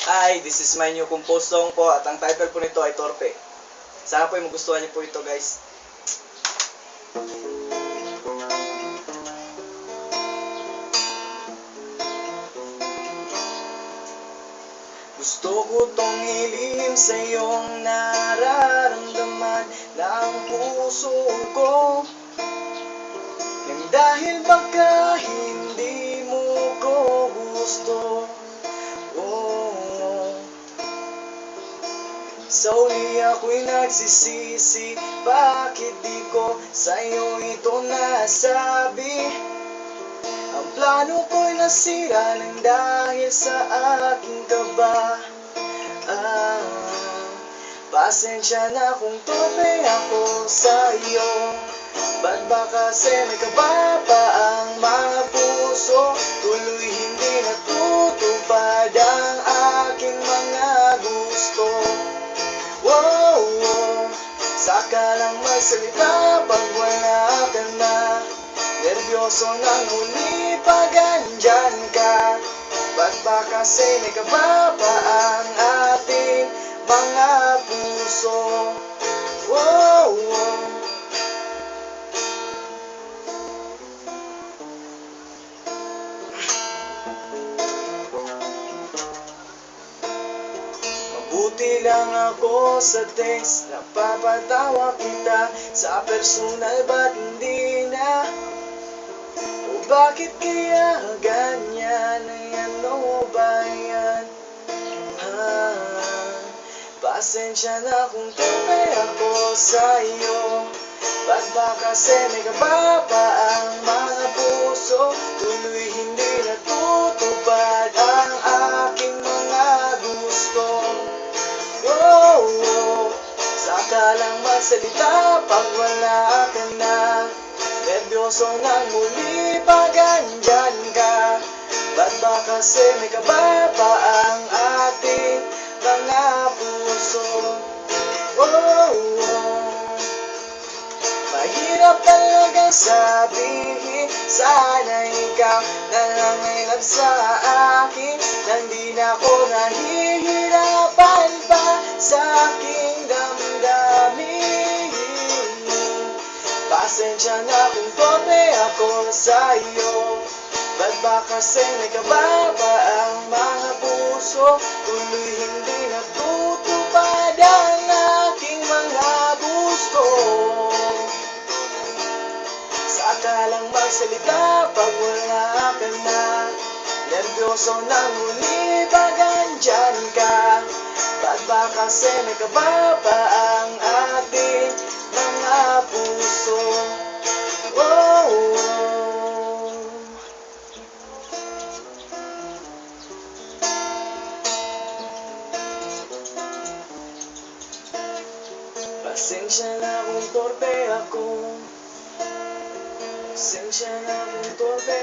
Hi, this is my new composed song po at ang title po nito ay Torpe. Sana po ay magustuhan niyo po ito, guys. Gusto ko tong ilihim sa iyong nararamdaman ng puso ko, nang dahil baka hindi mo ko gusto. Sa uli ako'y nagsisisi, bakit di ko sa'yo ito nasabi? Ang plano ko'y nasira nang dahil sa aking kaba. Pasensya na kung torpe ako sa'yo. Ba't ba kasi may kaba pa ang mga puso? Tuloy hindi natutupad ang aking mga gusto. Saka lang magsalita pag wala ka na. Nervyoso nang huli pag andyan ka. Ba't ba kasi may kaba pa ang ating mga puso? Buti lang ako sa text, napapatawa kita. Sa personal ba't hindi na? O bakit kaya ganyan? Ay ano ba yan? Pasensya na kung torpe ako sa'yo. Ba't ba kasi may kaba pa ang mga puso? Tuloy hindi natutupad ang aking mga gusto. Saka lang magsalita pag wala ka na. Nervyoso nang muli pag andyan ka. Ba't ba kasi may kaba pa ang ating mga puso? Mahirap talagang sabihin, sana ikaw na lang ay love sa akin. Nang di na ako nahihirapan pa sa aking damdamin. Pasensya na kung torpe ako sa'yo. Ba't ba kasi may kaba pa ang mga puso? Tuloy hindi natutupad ang aking mga gusto. Saka lang magsalita pag wala ka na. Nervyoso nang muli pag andyan ka. Ba't ba kasi may kaba pa ang ating mga puso? Pasensya na kung torpe ako. Pasensya na kung torpe